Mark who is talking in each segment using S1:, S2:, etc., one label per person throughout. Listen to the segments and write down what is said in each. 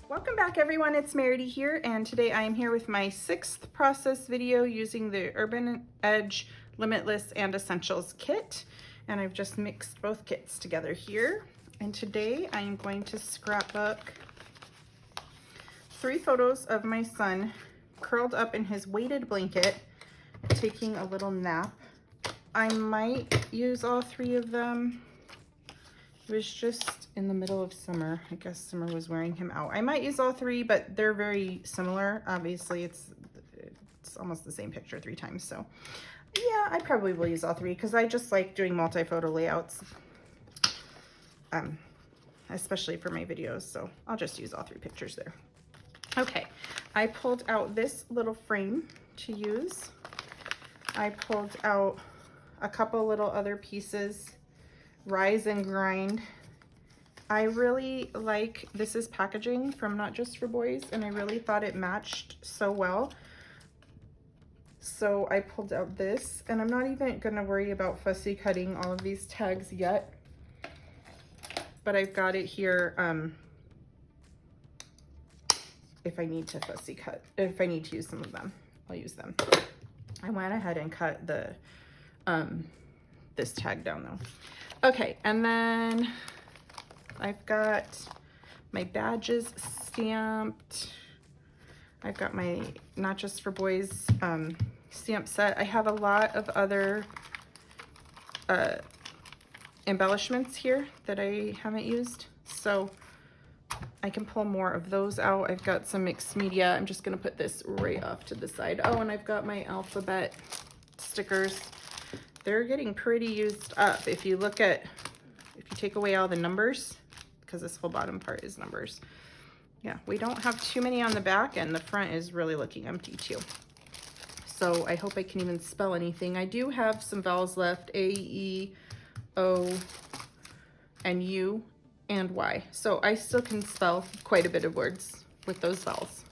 S1: Welcome back everyone, it's Meridy here, and today I am here with my 6th process video using the Urban Edge Limitless and Essentials Kit. And I've just mixed both kits together here. And today I am going to scrapbook 3 photos of my son curled up in his weighted blanket, taking a little nap. I might use all 3 of them. It was just in the middle of summer. I guess summer was wearing him out. I might use all 3, but they're very similar. Obviously, it's almost the same picture 3 times. So yeah, I probably will use all 3 because I just like doing multi-photo layouts, especially for my videos. So I'll just use all 3 pictures there. Okay, I pulled out this little frame to use. I pulled out a couple little other pieces. Rise and Grind. I really like this packaging from Not Just for Boys, and I really thought it matched so well. So I pulled out this, and I'm not even gonna worry about fussy cutting all of these tags yet, but I've got it here if I need to fussy cut. If I need to use some of them, I'll use them. I went ahead and cut the this tag down though. Okay, and then I've got my badges stamped. I've got my Not Just for Boys stamp set. I have a lot of other embellishments here that I haven't used, so I can pull more of those out. I've got some mixed media. I'm just gonna put this right off to the side. Oh, and I've got my alphabet stickers. They're getting pretty used up. If you take away all the numbers, because this whole bottom part is numbers. Yeah, we don't have too many on the back, and the front is really looking empty too. So I hope I can even spell anything. I do have some vowels left, A, E, O, and U, and Y. So I still can spell quite a bit of words with those vowels.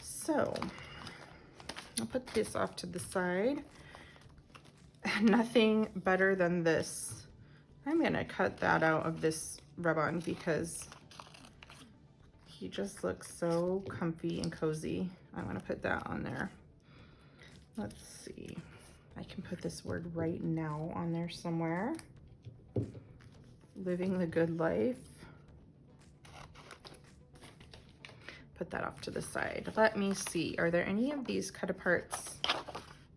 S1: So I'll put this off to the side. Nothing better than this. I'm gonna cut that out of this rub-on because he just looks so comfy and cozy. I want to put that on there. Let's see. I can put this word right now on there somewhere. Living the good life. Put that off to the side. Let me see. Are there any of these cut aparts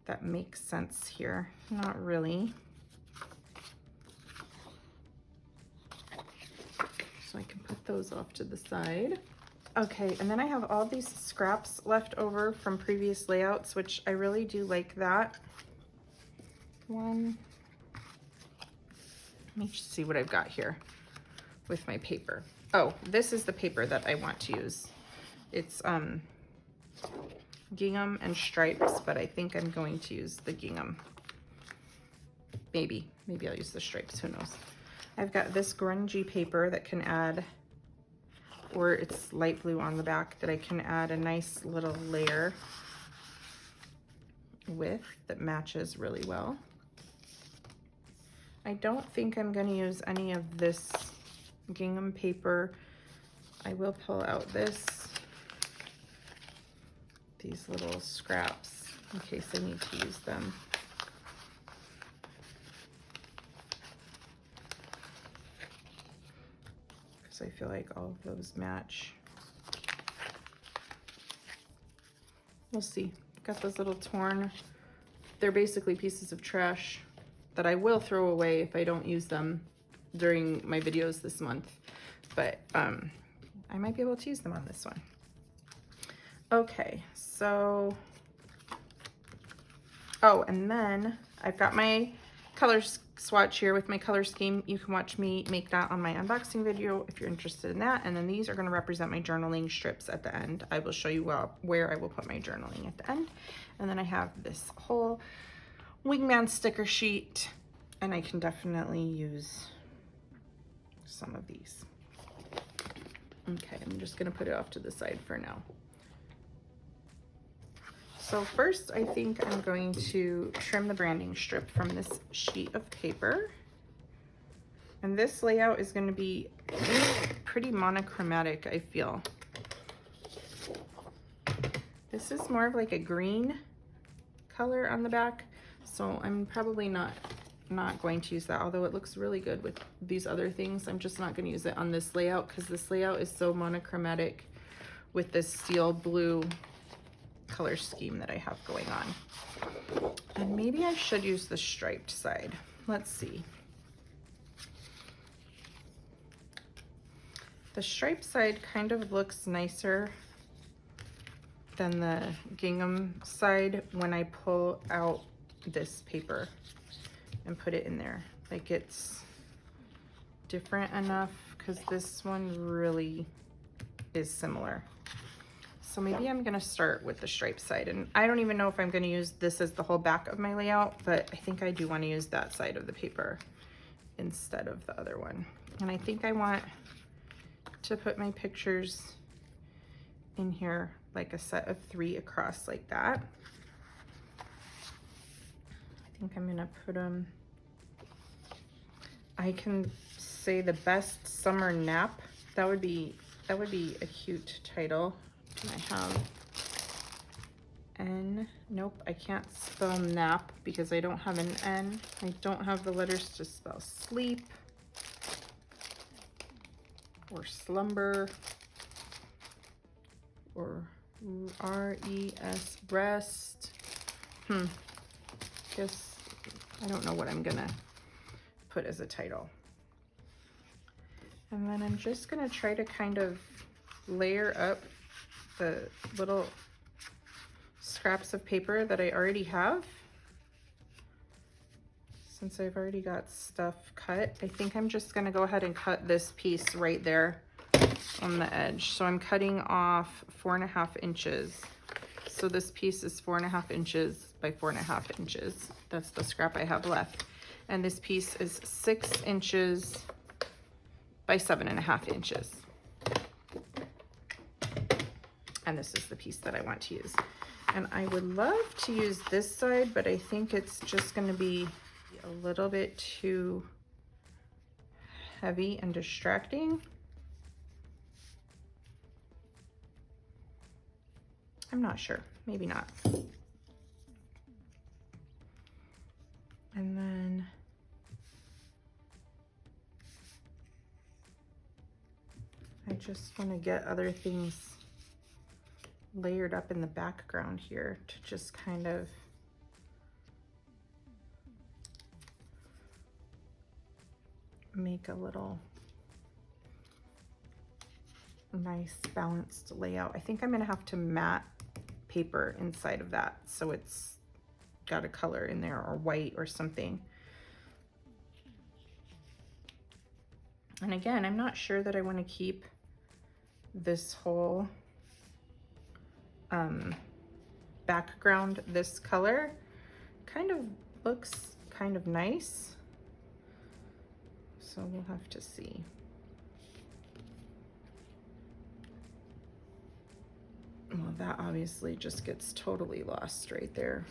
S1: that makes sense here? Not really. So I can put those off to the side. Okay, and then I have all these scraps left over from previous layouts, which I really do like that. Let me just see what I've got here with my paper. Oh, this is the paper that I want to use. It's gingham and stripes, but I think I'm going to use the gingham. Maybe I'll use the stripes, who knows. I've got this grungy paper that can add, or it's light blue on the back, that I can add a nice little layer with that matches really well. I don't think I'm going to use any of this gingham paper. I will pull out these little scraps in case I need to use them. Because I feel like all of those match. We'll see. Got those little torn, they're basically pieces of trash that I will throw away if I don't use them during my videos this month. But I might be able to use them on this one. Okay, so, oh, and then I've got my color swatch here with my color scheme. You can watch me make that on my unboxing video if you're interested in that. And then these are going to represent my journaling strips at the end. I will show you where I will put my journaling at the end. And then I have this whole wingman sticker sheet, and I can definitely use some of these. Okay, I'm just going to put it off to the side for now. So first, I think I'm going to trim the branding strip from this sheet of paper. And this layout is going to be pretty monochromatic, I feel. This is more of like a green color on the back, so I'm probably not going to use that, although it looks really good with these other things. I'm just not going to use it on this layout because this layout is so monochromatic with this steel blue color scheme that I have going on. And maybe I should use the striped side. Let's see. The striped side kind of looks nicer than the gingham side when I pull out this paper and put it in there. Like, it's different enough because this one really is similar. So maybe I'm gonna start with the striped side, and I don't even know if I'm gonna use this as the whole back of my layout, but I think I do want to use that side of the paper instead of the other one. And I think I want to put my pictures in here like a set of 3 across like that. I think I'm gonna put them, I can say the best summer nap. That would be a cute title. Do I have N? Nope, I can't spell nap because I don't have an N. I don't have the letters to spell sleep or slumber or R-E-S, rest. Guess I don't know what I'm gonna put as a title. And then I'm just gonna try to kind of layer up the little scraps of paper that I already have. Since I've already got stuff cut, I think I'm just gonna go ahead and cut this piece right there on the edge. So I'm cutting off 4.5 inches. So this piece is 4.5 inches by 4.5 inches. That's the scrap I have left. And this piece is 6 inches by 7.5 inches. And this is the piece that I want to use. And I would love to use this side, but I think it's just gonna be a little bit too heavy and distracting. I'm not sure, maybe not. And then I just want to get other things layered up in the background here to just kind of make a little nice balanced layout. I think I'm gonna have to matte paper inside of that so it's got a color in there, or white or something. And again, I'm not sure that I want to keep this whole background this color. Kind of looks kind of nice, so we'll have to see. Well, that obviously just gets totally lost right there.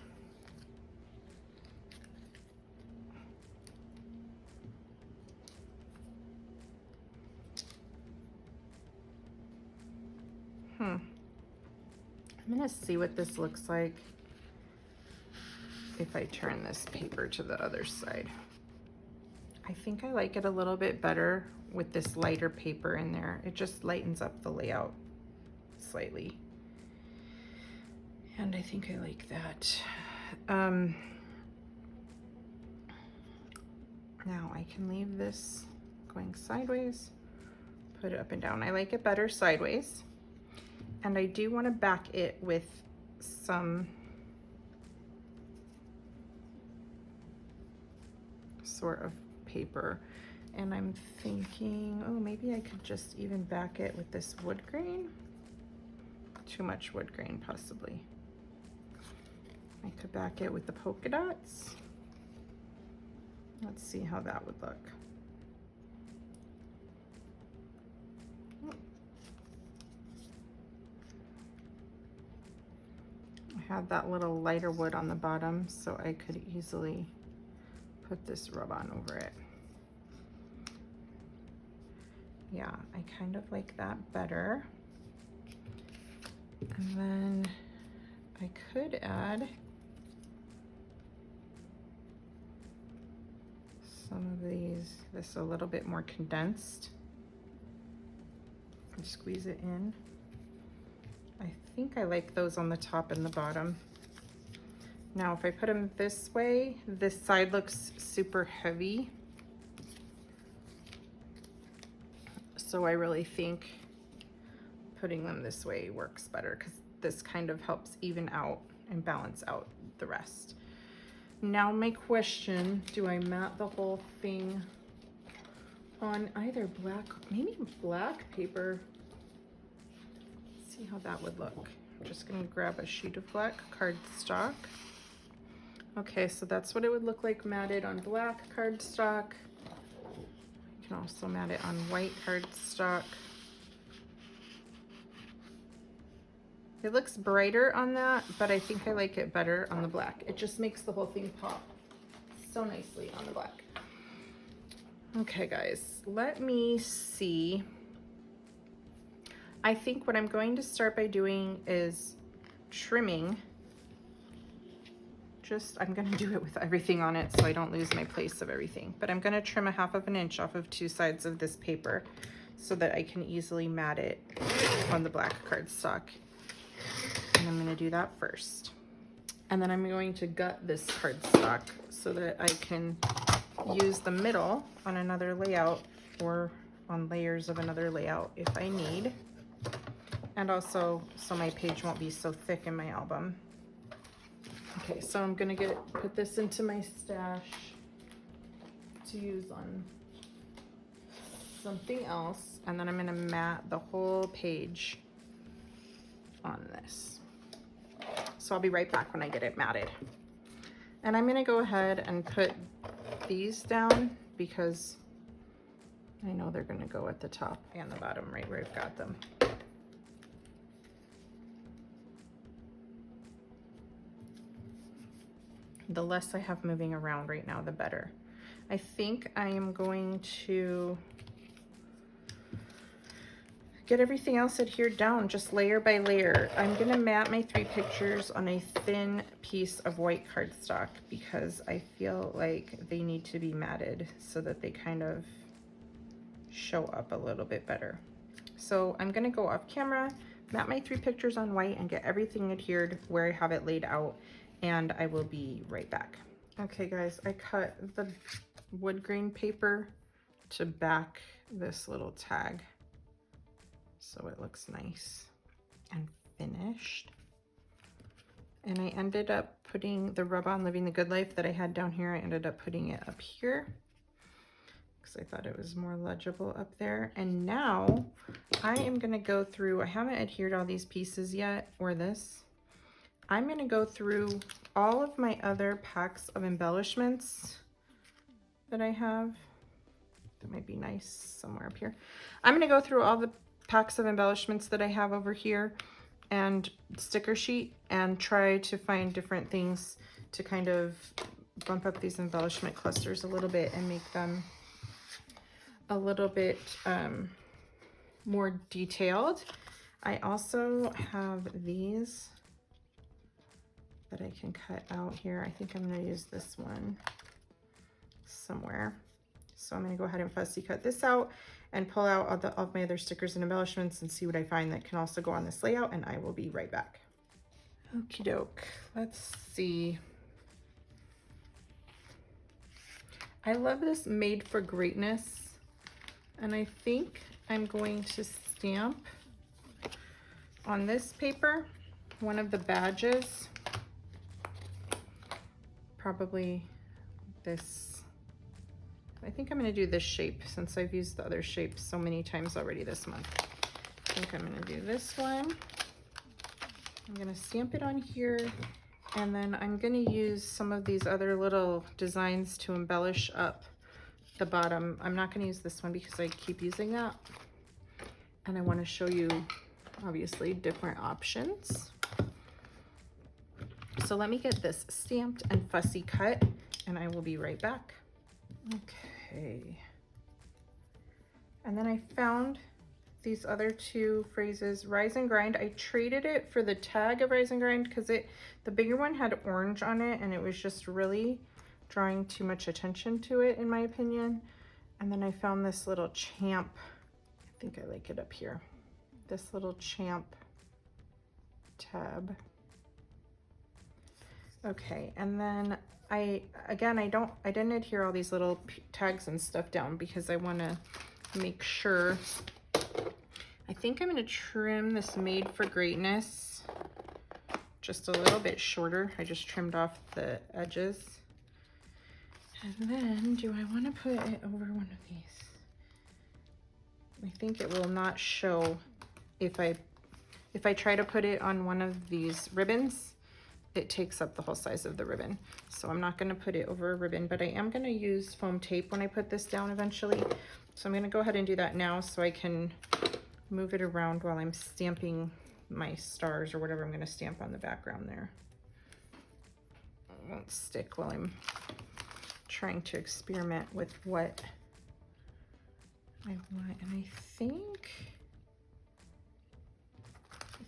S1: I'm gonna see what this looks like if I turn this paper to the other side. I think I like it a little bit better with this lighter paper in there. It just lightens up the layout slightly. And I think I like that. Now I can leave this going sideways, put it up and down. I like it better sideways. And I do want to back it with some sort of paper. And I'm thinking, oh, maybe I could just even back it with this wood grain. Too much wood grain, possibly. I could back it with the polka dots. Let's see how that would look. I had that little lighter wood on the bottom, so I could easily put this rub-on over it. Yeah, I kind of like that better. And then could add some of this a little bit more condensed. And squeeze it in. I think I like those on the top and the bottom. Now, if I put them this way, this side looks super heavy. So I really think putting them this way works better because this kind of helps even out and balance out the rest. Now my question, do I mat the whole thing on either black, maybe black paper? Let's see how that would look. I'm just gonna grab a sheet of black cardstock. Okay, so that's what it would look like matted on black cardstock. You can also mat it on white cardstock. It looks brighter on that, but I think I like it better on the black. It just makes the whole thing pop so nicely on the black. Okay, guys, let me see. I think what I'm going to start by doing is trimming. I'm gonna do it with everything on it so I don't lose my place of everything. But I'm gonna trim 1/2 inch off of 2 sides of this paper so that I can easily mat it on the black cardstock. And I'm gonna do that first. And then I'm going to gut this cardstock so that I can use the middle on another layout or on layers of another layout if I need. And also so my page won't be so thick in my album. Okay, so I'm gonna put this into my stash to use on something else, and then I'm gonna mat the whole page on this. So I'll be right back when I get it matted. And I'm gonna go ahead and put these down because I know they're gonna go at the top and the bottom right where I've got them. The less I have moving around right now, the better. I think I am going to get everything else adhered down, just layer by layer. I'm gonna mat my 3 pictures on a thin piece of white cardstock because I feel like they need to be matted so that they kind of show up a little bit better. So I'm gonna go off camera, mat my 3 pictures on white and get everything adhered where I have it laid out, and I will be right back. Okay guys, I cut the wood grain paper to back this little tag so it looks nice and finished. And I ended up putting the Rub On Living the Good Life that I had down here, I ended up putting it up here because I thought it was more legible up there. And now I am gonna go through, I haven't adhered all these pieces yet, or this. I'm gonna go through all of my other packs of embellishments that I have. That might be nice somewhere up here. I'm gonna go through all the packs of embellishments that I have over here and sticker sheet and try to find different things to kind of bump up these embellishment clusters a little bit and make them a little bit more detailed. I also have these that I can cut out here. I think I'm gonna use this one somewhere. So I'm gonna go ahead and fussy cut this out and pull out all of my other stickers and embellishments and see what I find that can also go on this layout, and I will be right back. Okie doke, let's see. I love this Made for Greatness, and I think I'm going to stamp on this paper one of the badges. Probably this. I think I'm going to do this shape since I've used the other shapes so many times already this month. I think I'm going to do this one. I'm going to stamp it on here, and then I'm going to use some of these other little designs to embellish up the bottom. I'm not going to use this one because I keep using that, and I want to show you obviously different options. So let me get this stamped and fussy cut, and I will be right back. Okay. And then I found these other two phrases, Rise and Grind. I traded it for the tag of Rise and Grind because the bigger one had orange on it and it was just really drawing too much attention to it, in my opinion. And then I found this little Champ, I think I like it up here, this little Champ tab. Okay, and then I didn't adhere all these little tags and stuff down because I want to make sure. I think I'm going to trim this Made for Greatness just a little bit shorter. I just trimmed off the edges. And then, do I want to put it over one of these? I think it will not show if I try to put it on one of these ribbons. It takes up the whole size of the ribbon. So I'm not going to put it over a ribbon, but I am going to use foam tape when I put this down eventually. So I'm going to go ahead and do that now so I can move it around while I'm stamping my stars or whatever I'm going to stamp on the background there. It won't stick while I'm trying to experiment with what I want. And I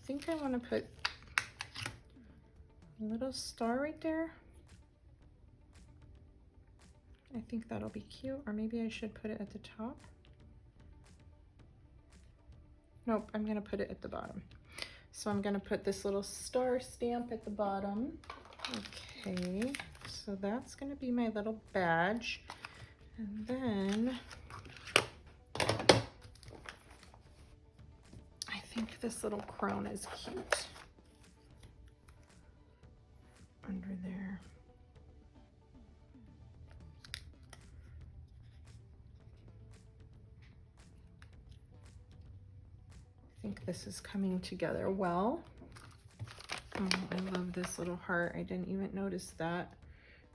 S1: think I want to put a little star right there. I think that'll be cute, or maybe I should put it at the top. Nope, I'm gonna put it at the bottom. So I'm gonna put this little star stamp at the bottom. Okay, so that's gonna be my little badge. And then I think this little crown is cute under there. I think this is coming together well. Oh, I love this little heart. I didn't even notice that.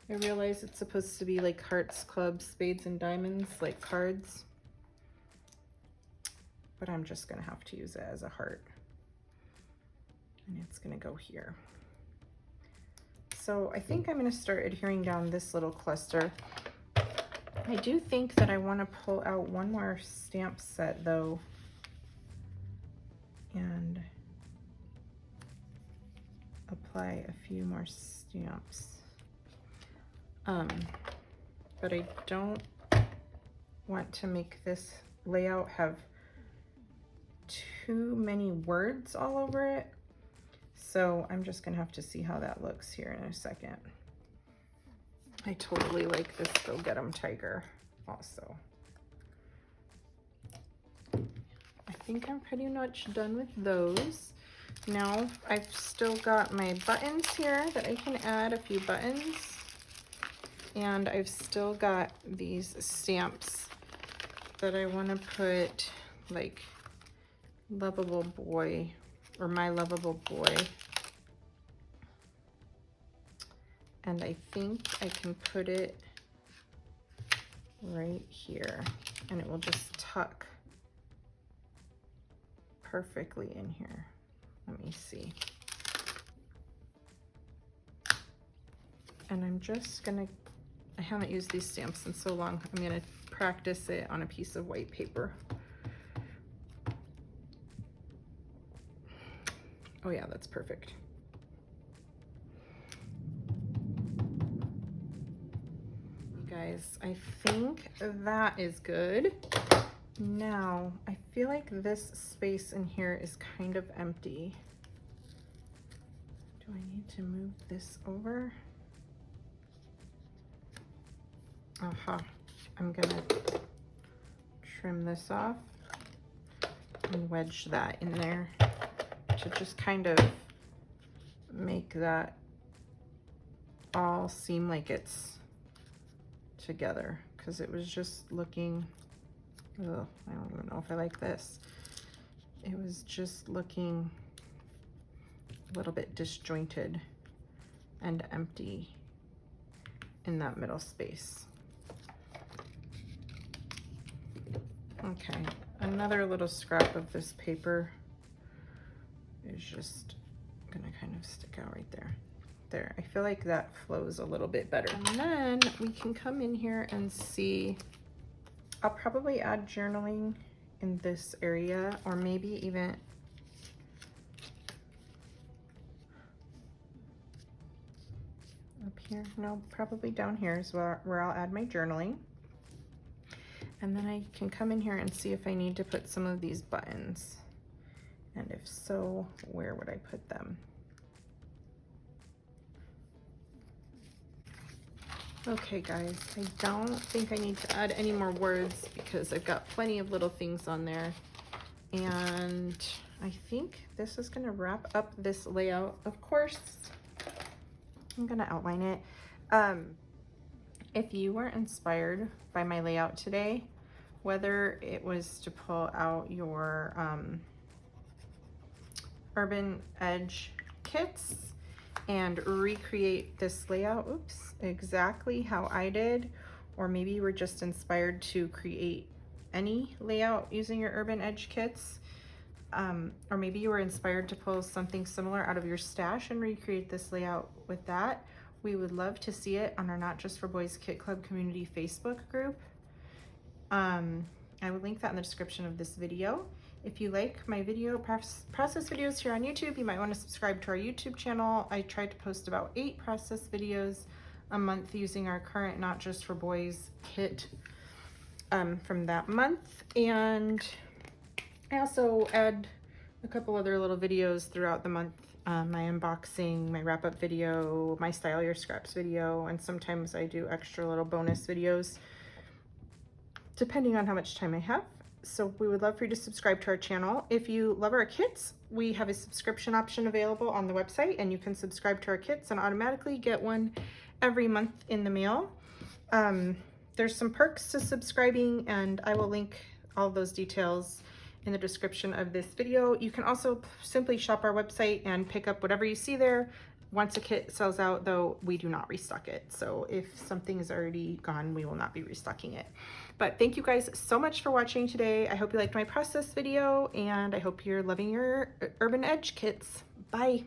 S1: I realize it's supposed to be like hearts, clubs, spades, and diamonds, like cards. But I'm just gonna have to use it as a heart. And it's gonna go here. So I think I'm gonna start adhering down this little cluster. I do think that I wanna pull out one more stamp set though, and apply a few more stamps. But I don't want to make this layout have too many words all over it. So I'm just gonna have to see how that looks here in a second. I totally like this Go Get 'em Tiger also. I think I'm pretty much done with those. Now I've still got my buttons here that I can add a few buttons. And I've still got these stamps that I want to put like Lovable Boy or My Lovable Boy. And I think I can put it right here and it will just tuck perfectly in here. Let me see. And I'm just gonna, I haven't used these stamps in so long, I'm gonna practice it on a piece of white paper. Oh yeah, that's perfect. You guys, I think that is good. Now, I feel like this space in here is kind of empty. Do I need to move this over? Aha, I'm gonna trim this off and wedge that in there to just kind of make that all seem like it's together, because it was just looking, ugh, I don't even know if I like this. It was just looking a little bit disjointed and empty in that middle space. Okay, another little scrap of this paper is just gonna kind of stick out right there. There, I feel like that flows a little bit better. And then we can come in here and see, I'll probably add journaling in this area, or maybe even up here. No, probably down here is where I'll add my journaling. And then I can come in here and see if I need to put some of these buttons. And if so, where would I put them? Okay guys, I don't think I need to add any more words because I've got plenty of little things on there. And I think this is gonna wrap up this layout. Of course, I'm gonna outline it. If you were inspired by my layout today, whether it was to pull out your Urban Edge kits and recreate this layout, exactly how I did, or maybe you were just inspired to create any layout using your Urban Edge kits, or maybe you were inspired to pull something similar out of your stash and recreate this layout with that, we would love to see it on our Not Just for Boys Kit Club community Facebook group. I will link that in the description of this video. If you like my video process videos here on YouTube, you might want to subscribe to our YouTube channel. I try to post about 8 process videos a month using our current Not Just for Boys kit from that month. And I also add a couple other little videos throughout the month. My unboxing, my wrap-up video, my Style Your Scraps video, and sometimes I do extra little bonus videos depending on how much time I have. So we would love for you to subscribe to our channel. If you love our kits, we have a subscription option available on the website, and you can subscribe to our kits and automatically get one every month in the mail. There's some perks to subscribing, and I will link all those details in the description of this video. You can also simply shop our website and pick up whatever you see there. Once a kit sells out, though, we do not restock it. So if something is already gone, we will not be restocking it. But thank you guys so much for watching today. I hope you liked my process video, and I hope you're loving your Urban Edge kits. Bye.